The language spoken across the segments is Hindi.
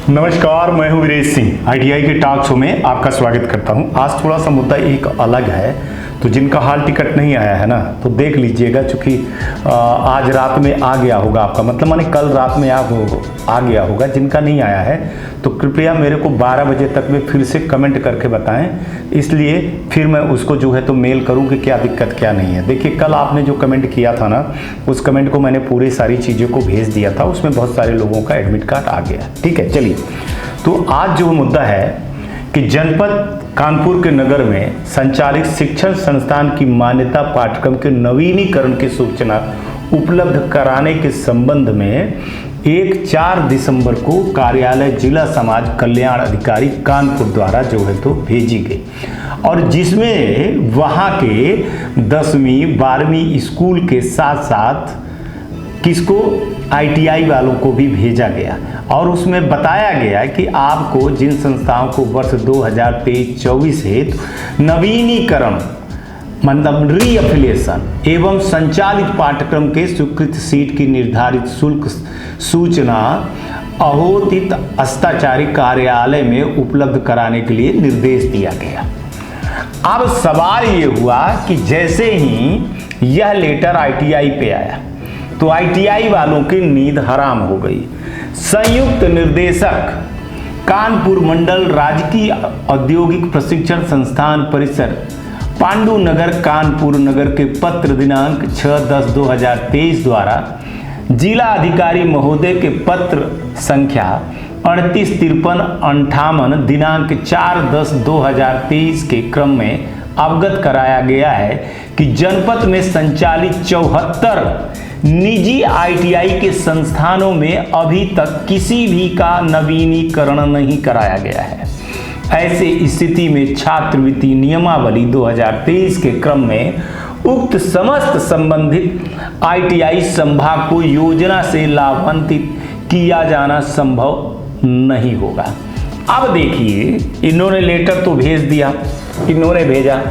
नमस्कार, मैं हूं वीरेश सिंह। आईटीआई के टॉक शो में आपका स्वागत करता हूं। आज थोड़ा सा मुद्दा एक अलग है, तो जिनका हाल टिकट नहीं आया है ना, तो देख लीजिएगा, क्योंकि आज रात में आ गया होगा आपका, मतलब माने कल रात में आ गया होगा। जिनका नहीं आया है तो कृपया मेरे को 12 बजे तक में फिर से कमेंट करके बताएं, इसलिए फिर मैं उसको जो है तो मेल करूं कि क्या दिक्कत क्या नहीं है। देखिए, कल आपने जो कमेंट किया था ना, उस कमेंट को मैंने पूरी सारी चीज़ों को भेज दिया था, उसमें बहुत सारे लोगों का एडमिट कार्ड आ गया। ठीक है, चलिए, तो आज जो मुद्दा है कि जनपद कानपुर के नगर में संचालित शिक्षण संस्थान की मान्यता पाठ्यक्रम के नवीनीकरण की सूचना उपलब्ध कराने के संबंध में 4 दिसंबर को कार्यालय जिला समाज कल्याण अधिकारी कानपुर द्वारा जो है तो भेजी गई, और जिसमें वहाँ के 10वीं 12वीं स्कूल के साथ साथ किसको आईटीआई वालों को भी भेजा गया, और उसमें बताया गया कि आपको जिन संस्थाओं को वर्ष 2023-24 हेतु नवीनीकरण मतलब रीअफिलिएशन एवं संचालित पाठ्यक्रम के स्वीकृत सीट की निर्धारित शुल्क सूचना अहोतित अस्ताचारी कार्यालय में उपलब्ध कराने के लिए निर्देश दिया गया। अब सवाल ये हुआ कि जैसे ही यह लेटर आईटीआई पे आया तो आईटीआई वालों की नींद हराम हो गई। संयुक्त निर्देशक कानपुर मंडल राजकीय औद्योगिक प्रशिक्षण संस्थान परिसर पांडु नगर कानपुर नगर के पत्र दिनांक 6/10/2023 द्वारा जिला अधिकारी महोदय के पत्र संख्या 385358 दिनांक 4/10/2023 के क्रम में अवगत कराया गया है कि जनपद में संचालित 74 निजी आईटीआई के संस्थानों में अभी तक किसी भी का नवीनीकरण नहीं कराया गया है। ऐसे स्थिति में छात्रवृत्ति नियमावली 2023 के क्रम में उक्त समस्त संबंधित आईटीआई संभाग को योजना से लाभान्वित किया जाना संभव नहीं होगा। अब देखिए, इन्होंने लेटर तो भेज दिया, इन्होंने भेजा,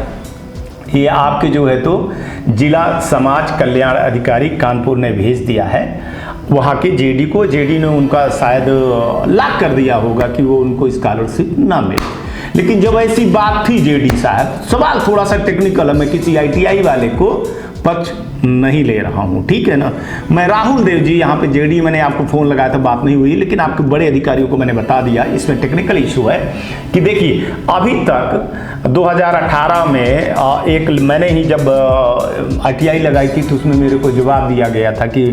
ये आपके जो है तो जिला समाज कल्याण अधिकारी कानपुर ने भेज दिया है वहाँ के जेडी को। जेडी ने उनका शायद लॉक कर दिया होगा कि वो उनको स्कॉलरशिप ना मिले। लेकिन जब ऐसी बात थी जेडी साहब, सवाल थोड़ा सा टेक्निकल है, मैं किसी आईटीआई वाले को पक्ष नहीं ले रहा हूँ, ठीक है ना। मैं राहुल देव जी यहाँ पे जेडी, मैंने आपको फोन लगाया था, बात नहीं हुई, लेकिन आपके बड़े अधिकारियों को मैंने बता दिया। इसमें टेक्निकल इशू है कि देखिए, अभी तक 2018 में एक मैंने ही जब आईटीआई लगाई थी तो उसमें मेरे को जवाब दिया गया था कि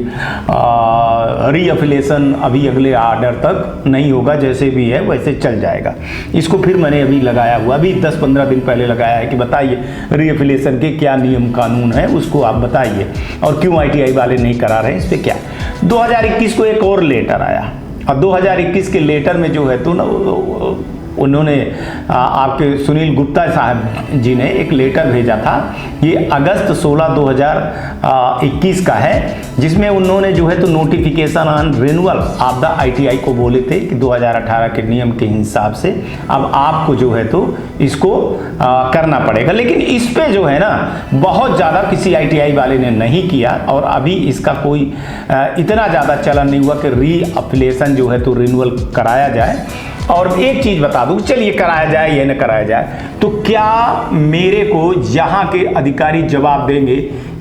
रीअफिलिएशन अभी अगले ऑर्डर तक नहीं होगा, जैसे भी है वैसे चल जाएगा। इसको फिर मैंने अभी लगाया हुआ, अभी 10-15 दिन पहले लगाया है कि बताइए रीअफिलिएशन के क्या नियम कानून है, उसको आप बताइए, और क्यों आईटीआई वाले नहीं करा रहे हैं, इस पे क्या। 2021 को एक और लेटर आया, और 2021 के लेटर में जो है तो ना उन्होंने आपके सुनील गुप्ता साहब जी ने एक लेटर भेजा था। ये अगस्त 16 2021 का है, जिसमें उन्होंने जो है तो notification on renewal of the ITI को बोले थे कि 2018 के नियम के हिसाब से अब आपको जो है तो इसको करना पड़ेगा। लेकिन इस पे जो है ना बहुत ज़्यादा किसी आईटीआई वाले ने नहीं किया, और अभी इसका कोई इतना ज़्यादा चलन नहीं हुआ कि रीअफिलिएशन जो है तो रिन्यूअल कराया जाए। और एक चीज बता दूं, चलिए कराया जाए या न कराया जाए, तो क्या मेरे को यहाँ के अधिकारी जवाब देंगे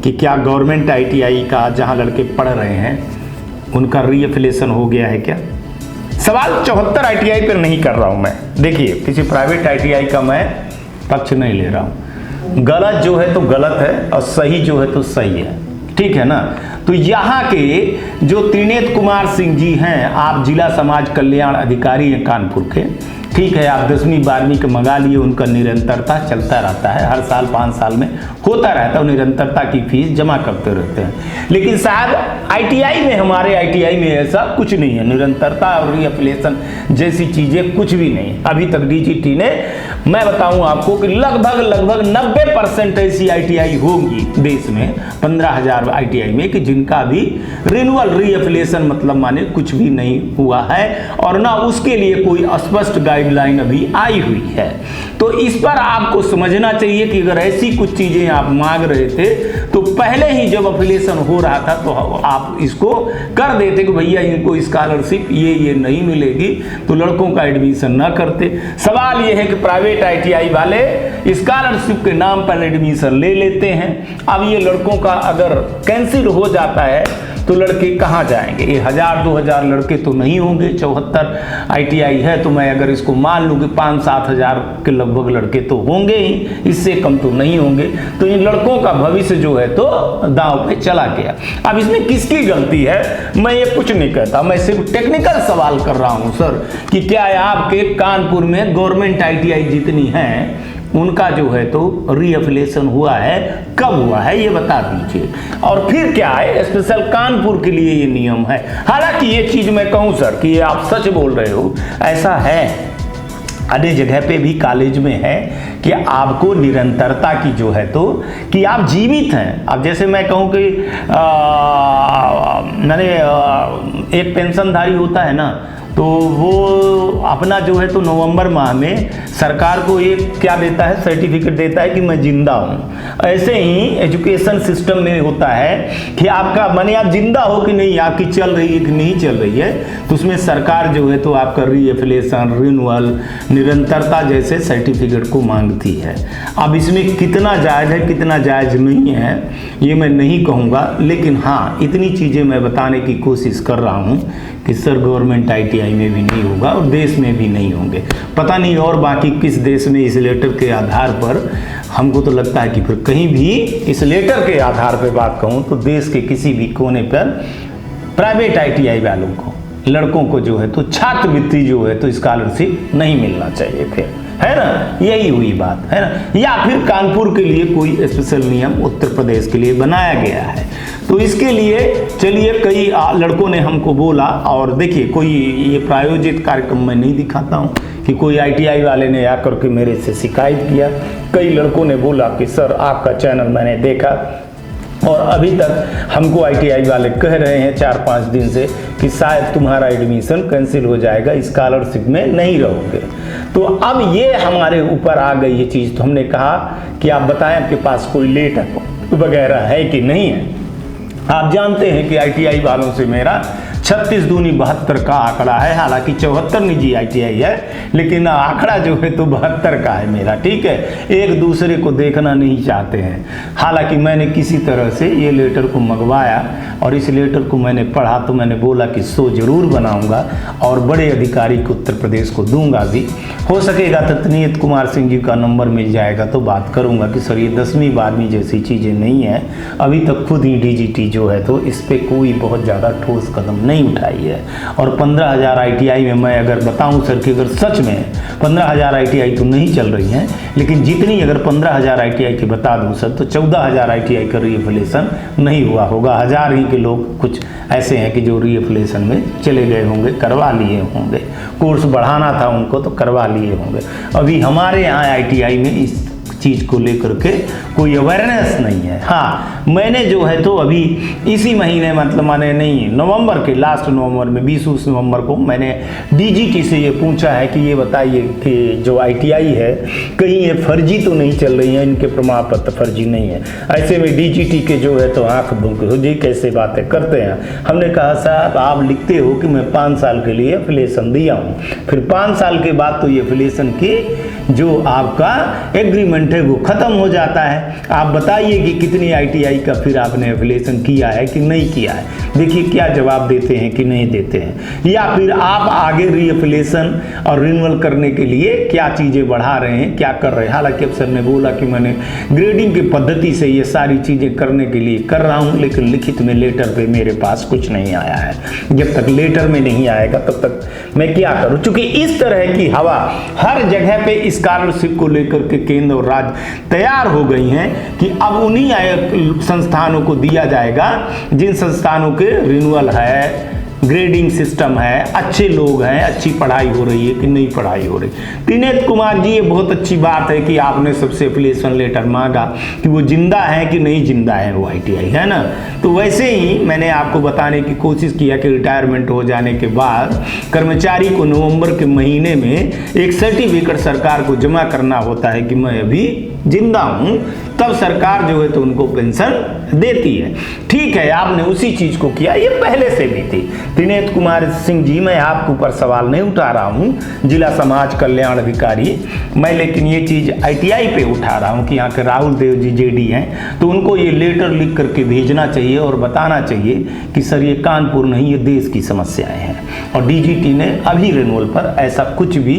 कि क्या गवर्नमेंट आईटीआई का जहाँ लड़के पढ़ रहे हैं उनका रीअफिलिएशन हो गया है क्या? सवाल 74 आईटीआई पर नहीं कर रहा हूं मैं। देखिए, किसी प्राइवेट आईटीआई का मैं पक्ष नहीं ले रहा हूं। गलत जो है तो गलत है और सही जो है तो सही है, ठीक है ना। तो यहाँ के जो त्रिनेत्र कुमार सिंह जी हैं, आप जिला समाज कल्याण अधिकारी हैं कानपुर के, ठीक है, आप 10वीं 12वीं के मंगा लिए, उनका निरंतरता चलता रहता है, हर साल 5 साल में होता रहता है, निरंतरता की फीस जमा करते रहते हैं। लेकिन साहब आईटीआई में, हमारे आईटीआई में ऐसा कुछ नहीं है, निरंतरता और रीअफिलिएशन जैसी चीज़ें कुछ भी नहीं। अभी तक डीजीटी ने, मैं बताऊं आपको कि लगभग 90% ऐसी आईटीआई होंगी देश में, 15,000 आईटीआई में, कि जिनका भी रिन्यूअल रीअफिलिएशन मतलब माने कुछ भी नहीं हुआ है, और ना उसके लिए कोई स्पष्ट गाइड गाइडलाइन अभी आई हुई है। तो इस पर आपको समझना चाहिए कि अगर ऐसी कुछ चीजें आप मांग रहे थे तो पहले ही जब एफिलिएशन हो रहा था तो आप इसको कर देते कि भैया इनको स्कॉलरशिप ये नहीं मिलेगी, तो लड़कों का एडमिशन ना करते। सवाल ये है कि प्राइवेट ITI वाले स्कॉलरशिप के नाम पर एडमिशन ले लेते हैं। अब ये लड़कों का अगर कैंसिल हो जाता है तो लड़के कहाँ जाएंगे? ये 1000-2000 लड़के तो नहीं होंगे। 74 ITI है तो मैं अगर इसको मान लूँ कि 5-7 हज़ार के लगभग लड़के तो होंगे ही, इससे कम तो नहीं होंगे। तो इन लड़कों का भविष्य जो है तो दांव पे चला गया। अब इसमें किसकी गलती है? मैं ये कुछ नहीं कहता, मैं सिर्फ टेक्निकल सवाल कर रहा हूँ सर कि क्या आपके कानपुर में गवर्नमेंट ITI जितनी हैं उनका जो है तो रीएफिलिएशन हुआ है, कब हुआ है ये बता दीजिए। और फिर क्या है, स्पेशल कानपुर के लिए ये नियम है। हालांकि ये चीज मैं कहूँ सर कि ये आप सच बोल रहे हो, ऐसा है अन्य जगह पे भी कॉलेज में है कि आपको निरंतरता की जो है तो कि आप जीवित हैं। अब जैसे मैं कहूँ कि मैंने एक पेंशनधारी होता है ना, तो वो अपना जो है तो नवंबर माह में सरकार को एक क्या देता है, सर्टिफिकेट देता है कि मैं जिंदा हूँ। ऐसे ही एजुकेशन सिस्टम में होता है कि आपका माने आप जिंदा हो कि नहीं, आपकी चल रही है कि नहीं चल रही है, तो उसमें सरकार जो है तो आपका रीएफिलिएशन, रिन्यूअल, निरंतरता जैसे सर्टिफिकेट को मांगती है। अब इसमें कितना जायज़ है कितना जायज़ नहीं है ये मैं नहीं कहूँगा, लेकिन हाँ इतनी चीज़ें मैं बताने की कोशिश कर रहा हूँ कि सर गवर्नमेंट ITI में भी नहीं होगा और देश में भी नहीं होंगे। पता नहीं और बाकी किस देश में इस लेटर के आधार पर, हमको तो लगता है कि फिर कहीं भी इस लेटर के आधार पर बात कहूँ तो देश के किसी भी कोने पर प्राइवेट ITI वालों को, लड़कों को जो है तो छात्रवृत्ति जो है तो स्कॉलरशिप नहीं मिलना चाहिए फिर, है ना, यही हुई बात है ना। या फिर कानपुर के लिए कोई स्पेशल नियम उत्तर प्रदेश के लिए बनाया गया है। तो इसके लिए चलिए कई लड़कों ने हमको बोला, और देखिए कोई ये प्रायोजित कार्यक्रम मैं नहीं दिखाता हूँ कि कोई ITI वाले ने आकर के मेरे से शिकायत किया। कई लड़कों ने बोला कि सर आपका चैनल मैंने देखा और अभी तक हमको ITI वाले कह रहे हैं 4-5 दिन से कि शायद तुम्हारा एडमिशन कैंसिल हो जाएगा, स्कॉलरशिप में नहीं रहोगे। तो अब ये हमारे ऊपर आ गई ये चीज़। तो हमने कहा कि आप बताएं आपके पास कोई लेटर वगैरह है कि नहीं है। आप जानते हैं कि ITI वालों से मेरा 36 दूनी 72 का आंकड़ा है। हालांकि 74 निजी ITI है, लेकिन आंकड़ा जो है तो 72 का है मेरा, ठीक है। एक दूसरे को देखना नहीं चाहते हैं। हालांकि मैंने किसी तरह से ये लेटर को मंगवाया और इस लेटर को मैंने पढ़ा तो मैंने बोला कि शो जरूर बनाऊंगा और बड़े अधिकारी को उत्तर प्रदेश को दूंगा भी। हो सकेगा तो तनीत कुमार सिंह जी का नंबर मिल जाएगा तो बात करूंगा कि सर ये 10वीं 12वीं जैसी चीज़ें नहीं है। अभी तक खुद ही DGT जो है तो इस पर कोई बहुत ज़्यादा ठोस कदम नहीं उठाई है। और 15,000 ITI में मैं अगर बताऊं सर कि अगर सच में 15,000 ITI तो नहीं चल रही हैं, लेकिन जितनी अगर 15,000 ITI की बता दूं सर तो 14,000 ITI का रीएफिलिएशन नहीं हुआ होगा। 1000 ही के लोग कुछ ऐसे हैं कि जो रीएफिलिएशन में चले गए होंगे, करवा लिए होंगे, कोर्स बढ़ाना था उनको तो करवा लिए होंगे। अभी हमारे यहाँ ITI में इस चीज़ को लेकर के कोई अवेयरनेस नहीं है। हाँ मैंने जो है तो अभी इसी महीने मतलब माने नहीं नवंबर के लास्ट नवंबर में 20 नवंबर को मैंने DGT से ये पूछा है कि ये बताइए कि जो ITI है कहीं ये फर्जी तो नहीं चल रही है, इनके प्रमाण पत्र फर्जी नहीं है। ऐसे में DGT के जो है तो आँख बुक हो जी कैसे बातें करते हैं। हमने कहा साहब आप लिखते हो कि मैं 5 साल के लिए एफिलिएशन दिया हूँ, फिर 5 साल के बाद तो ये एफिलिएशन की जो आपका एग्रीमेंट है वो ख़त्म हो जाता है। आप बताइए कि कितनी ITI का फिर आपने एफिलिएशन किया है कि नहीं किया है। देखिए क्या जवाब देते हैं कि नहीं देते हैं, या फिर आप आगे रीएफिलिएशन और रिन्यूअल करने के लिए क्या चीज़ें बढ़ा रहे हैं, क्या कर रहे हैं। हालांकि अफसर ने बोला कि मैंने ग्रेडिंग की पद्धति से ये सारी चीज़ें करने के लिए कर रहा हूँ, लेकिन लिखित में लेटर पे मेरे पास कुछ नहीं आया है। जब तक लेटर में नहीं आएगा तब तक मैं क्या करूँ। चूँकि इस तरह की हवा हर जगह पे स्कॉलरशिप को लेकर के केंद्र और राज्य तैयार हो गई हैं कि अब उन्हीं संस्थानों को दिया जाएगा जिन संस्थानों के रिन्यूअल है ग्रेडिंग सिस्टम है, अच्छे लोग हैं, अच्छी पढ़ाई हो रही है कि नहीं पढ़ाई हो रही। त्रिनेत्र कुमार जी, ये बहुत अच्छी बात है कि आपने सबसे एप्लीकेशन लेटर मांगा कि वो जिंदा है कि नहीं जिंदा है वो ITI, है ना। तो वैसे ही मैंने आपको बताने की कोशिश किया कि रिटायरमेंट हो जाने के बाद कर्मचारी को नवंबर के महीने में एक सर्टिफिकेट सरकार को जमा करना होता है कि मैं अभी जिंदा हूं, तब सरकार जो है तो उनको पेंशन देती है। ठीक है, आपने उसी चीज को किया, ये पहले से भी थी। त्रिनेत्र कुमार सिंह जी, मैं आपके ऊपर सवाल नहीं उठा रहा हूं, जिला समाज कल्याण अधिकारी मैं, लेकिन ये चीज ITI पे उठा रहा हूं कि यहाँ के राहुल देव जी JD हैं, तो उनको ये लेटर लिख करके भेजना चाहिए और बताना चाहिए कि सर ये कानपुर नहीं, ये देश की समस्याएं हैं। और DGT ने अभी रेनोल पर ऐसा कुछ भी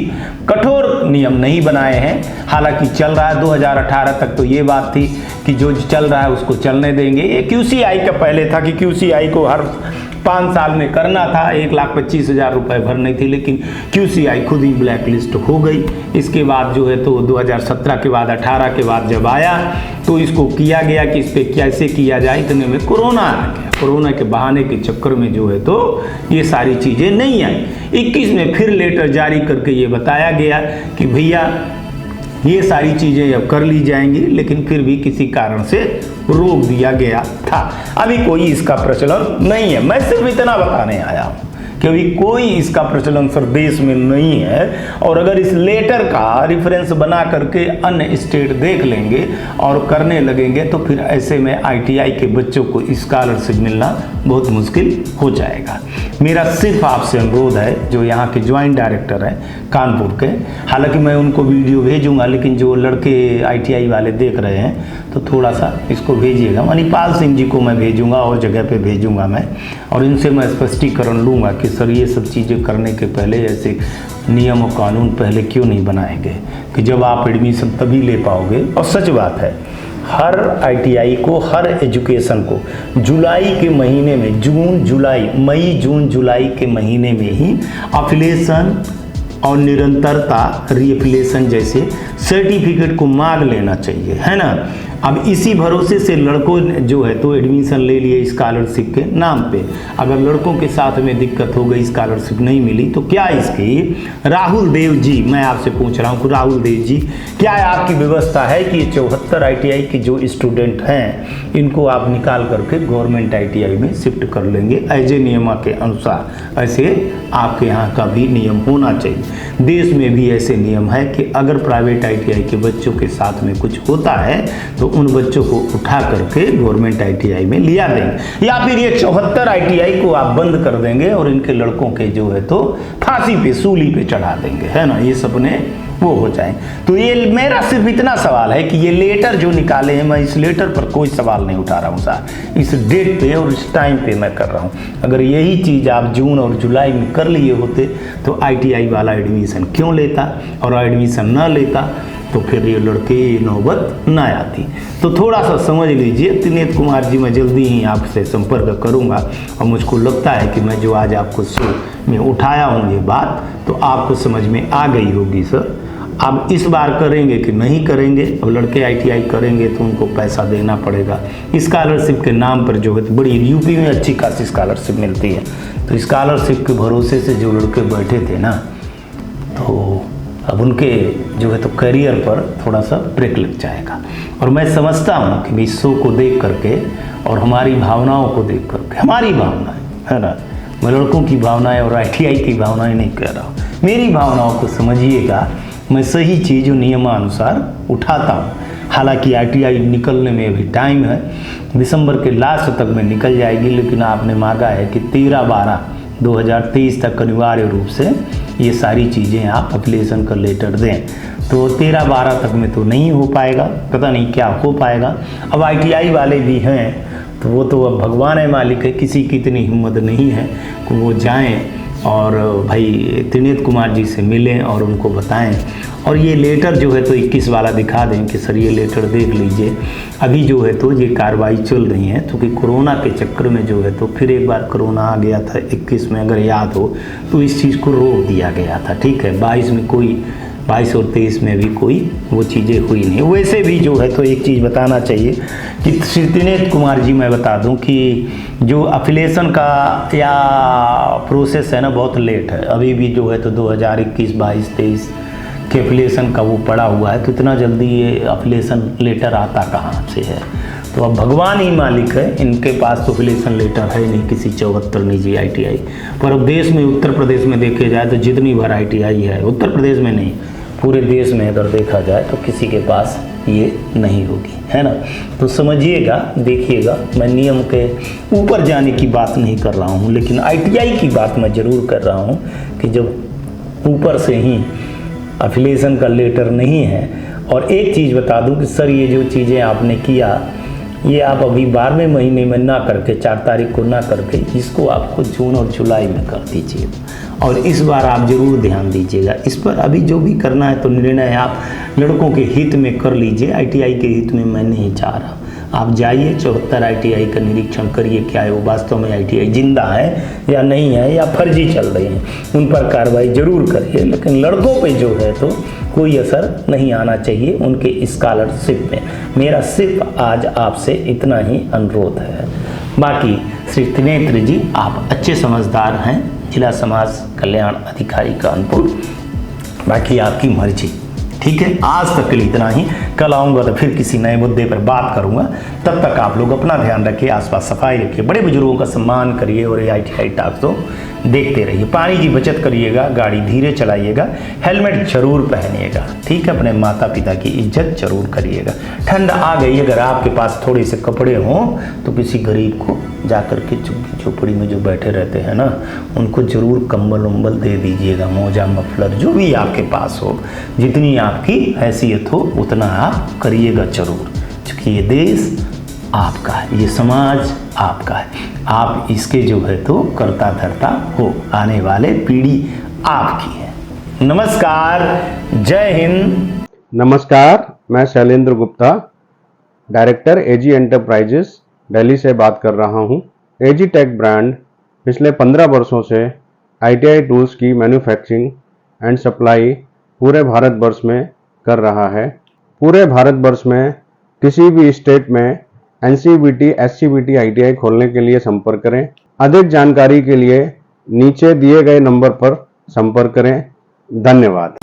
कठोर नियम नहीं बनाए हैं। हालांकि चल रहा है 2018 तक, तो ये बात थी कि जो चल रहा है उसको चलने देंगे। ये QCI का पहले था कि QCI को हर 5 साल में करना था, 1,25,000 रुपये भरने थी, लेकिन QCI खुद ही ब्लैक लिस्ट हो गई। इसके बाद जो है तो 2017 के बाद 18 के बाद जब आया तो इसको किया गया कि इस पर कैसे किया जाए। इतने में कोरोना आ गया, कोरोना के बहाने के चक्कर में जो है तो ये सारी चीज़ें नहीं आई। 21 में फिर लेटर जारी करके ये बताया गया कि भैया ये सारी चीज़ें अब कर ली जाएंगी, लेकिन फिर भी किसी कारण से रोक दिया गया था। अभी कोई इसका प्रचलन नहीं है। मैं सिर्फ इतना बताने आया हूँ कि अभी कोई इसका प्रचलन सर देश में नहीं है। और अगर इस लेटर का रिफरेंस बना करके अन्य स्टेट देख लेंगे और करने लगेंगे तो फिर ऐसे में ITI के बच्चों को स्कॉलरशिप मिलना बहुत मुश्किल हो जाएगा। मेरा सिर्फ आपसे अनुरोध है, जो यहाँ के ज्वाइंट डायरेक्टर हैं कानपुर के, हालांकि मैं उनको वीडियो भेजूंगा, लेकिन जो लड़के ITI वाले देख रहे हैं तो थोड़ा सा इसको भेजिएगा। मणिपाल सिंह जी को मैं भेजूंगा और जगह पे भेजूंगा मैं, और इनसे मैं स्पष्टीकरण लूँगा कि सर ये सब चीज़ें करने के पहले ऐसे नियम और कानून पहले क्यों नहीं बनाए गए कि जब आप एडमिशन तभी ले पाओगे। और सच बात है, हर ITI को, हर एजुकेशन को जुलाई के महीने में, मई जून जुलाई के महीने में ही अफिलिएशन और निरंतरता रीएफिलिएशन जैसे सर्टिफिकेट को मांग लेना चाहिए, है ना। अब इसी भरोसे से लड़कों ने जो है तो एडमिशन ले लिए स्कॉलरशिप के नाम पे। अगर लड़कों के साथ में दिक्कत हो गई, स्कॉलरशिप नहीं मिली, तो क्या इसकी राहुल देव जी, मैं आपसे पूछ रहा हूँ कि राहुल देव जी, क्या आपकी व्यवस्था है कि ये 74 ITI के जो स्टूडेंट हैं इनको आप निकाल करके गवर्नमेंट ITI में शिफ्ट कर लेंगे एज ए नियम के अनुसार? ऐसे आपके यहाँ का भी नियम होना चाहिए। देश में भी ऐसे नियम है कि अगर प्राइवेट ITI के बच्चों के साथ में कुछ होता है तो उन बच्चों को उठा करके गवर्नमेंट ITI में लिया देंगे, या फिर ये 74 ITI को आप बंद कर देंगे और इनके लड़कों के जो है तो फांसी पे, सूली पे चढ़ा देंगे, है ना। ये सपने वो हो जाए। तो ये मेरा सिर्फ इतना सवाल है कि ये लेटर जो निकाले हैं, मैं इस लेटर पर कोई सवाल नहीं उठा रहा हूँ सर, इस डेट पे और इस टाइम पे मैं कर रहा हूँ। अगर यही चीज़ आप जून और जुलाई में कर लिए होते तो ITI वाला एडमिशन क्यों लेता, और एडमिशन ना लेता तो फिर ये लड़के नौबत ना आती। तो थोड़ा सा समझ लीजिए। त्रिनेत्र कुमार जी, मैं जल्दी ही आपसे संपर्क करूंगा, और मुझको लगता है कि मैं जो आज आपको शो में उठाया हूँ ये बात, तो आपको समझ में आ गई होगी सर। अब इस बार करेंगे कि नहीं करेंगे? अब लड़के ITI करेंगे तो उनको पैसा देना पड़ेगा स्कॉलरशिप के नाम पर, जो है बड़ी UP में अच्छी खासी स्कॉलरशिप मिलती है। तो स्कॉलरशिप के भरोसे से जो लड़के बैठे थे ना, तो अब उनके जो है तो करियर पर थोड़ा सा ब्रेक लग जाएगा। और मैं समझता हूँ कि इस शो को देख करके और हमारी भावनाओं को देख करके, हमारी भावनाएं, है ना, मैं लड़कों की भावनाएं और ITI की भावनाएं नहीं कह रहा हूँ, मेरी भावनाओं को समझिएगा। मैं सही चीज़ नियमानुसार उठाता हूँ। हालांकि ITI निकलने में अभी टाइम है, दिसंबर के लास्ट तक में निकल जाएगी, लेकिन आपने मांगा है कि 13/12/2023 तक अनिवार्य रूप से ये सारी चीज़ें आप एप्लीकेशन का लेटर दें। तो 13/12 तक में तो नहीं हो पाएगा, पता नहीं क्या हो पाएगा। अब ITI वाले भी हैं तो वो तो अब भगवान है मालिक है, किसी की इतनी हिम्मत नहीं है कि वो जाएं और भाई त्रिनेत्र कुमार जी से मिलें और उनको बताएं। और ये लेटर जो है तो 21 वाला दिखा दें कि सर ये लेटर देख लीजिए। अभी जो है तो ये कार्रवाई चल रही है, क्योंकि कोरोना के चक्कर में जो है तो फिर एक बार कोरोना आ गया था 21 में, अगर याद हो तो इस चीज़ को रोक दिया गया था। ठीक है, 22 में कोई 22 और 23 में भी कोई वो चीज़ें हुई नहीं। वैसे भी जो है तो एक चीज़ बताना चाहिए कि श्री त्रिनेत्र कुमार जी, मैं बता दूं कि जो अफिलेशन का या प्रोसेस है ना बहुत लेट है। अभी भी जो है तो 2021, 22, 23 के अफिलेशन का वो पड़ा हुआ है, तो इतना जल्दी ये अफिलेशन लेटर आता कहाँ से है। तो अब भगवान ही मालिक है, इनके पास तो अफिलेशन लेटर है नहीं किसी 74 निजी ITI। पर अब देश में उत्तर प्रदेश में देखे जाए तो जितनी भर ITI है, उत्तर प्रदेश में नहीं पूरे देश में अगर देखा जाए तो किसी के पास ये नहीं होगी, है ना। तो समझिएगा, देखिएगा, मैं नियम के ऊपर जाने की बात नहीं कर रहा हूँ, लेकिन ITI की बात मैं ज़रूर कर रहा हूँ कि जब ऊपर से ही अफिलेशन का लेटर नहीं है। और एक चीज़ बता दूं कि सर ये जो चीज़ें आपने किया ये आप अभी 12वें महीने में ना करके 4 तारीख को ना करके इसको आपको जून और जुलाई में कर दीजिए। और इस बार आप ज़रूर ध्यान दीजिएगा इस पर। अभी जो भी करना है तो निर्णय आप लड़कों के हित में कर लीजिए, ITI के हित में मैं नहीं चाह रहा। आप जाइए 74 ITI का निरीक्षण करिए, क्या है वो वास्तव में ITI जिंदा है या नहीं है या फर्जी चल रही हैं, उन पर कार्रवाई जरूर करिए। लेकिन लड़कों पे जो है तो कोई असर नहीं आना चाहिए उनके स्कॉलरशिप में। मेरा सिर्फ आज आपसे इतना ही अनुरोध है। बाकी श्री त्रिनेत्र जी आप अच्छे समझदार हैं, जिला समाज कल्याण अधिकारी कानपुर। बाकी आपकी मर्जी, ठीक है। आज तक के लिए इतना ही। कल आऊँगा तो फिर किसी नए मुद्दे पर बात करूँगा। तब तक आप लोग अपना ध्यान रखिए, आसपास सफाई रखिए, बड़े बुजुर्गों का सम्मान करिए और ITI टॉक्स तो देखते रहिए। पानी की बचत करिएगा, गाड़ी धीरे चलाइएगा, हेलमेट जरूर पहनिएगा, ठीक है। अपने माता पिता की इज्जत जरूर करिएगा। ठंड आ गई, अगर आपके पास थोड़े से कपड़े हों तो किसी गरीब को जाकर के झुग्गी झोपड़ी में जो बैठे रहते हैं ना, उनको जरूर कंबल उम्बल दे दीजिएगा, मोजा मफलर जो भी आपके पास हो। जितनी आपकी हैसियत हो उतना आप करिएगा जरूर, क्योंकि ये देश आपका है, ये समाज आपका है। आप इसके जो है तो करता धरता हो, आने वाले पीढ़ी आपकी है। नमस्कार, जय हिंद। नमस्कार, मैं Shailendra Gupta, director AG enterprises Delhi से बात कर रहा हूं। AG टेक ब्रांड पिछले 15 वर्षों से ITI टूल्स की मैन्युफैक्चरिंग एंड सप्लाई पूरे भारतवर्ष में कर रहा है। पूरे भारतवर्ष में किसी भी स्टेट में NCVT, SCVT ITI खोलने के लिए संपर्क करें। अधिक जानकारी के लिए नीचे दिए गए नंबर पर संपर्क करें। धन्यवाद।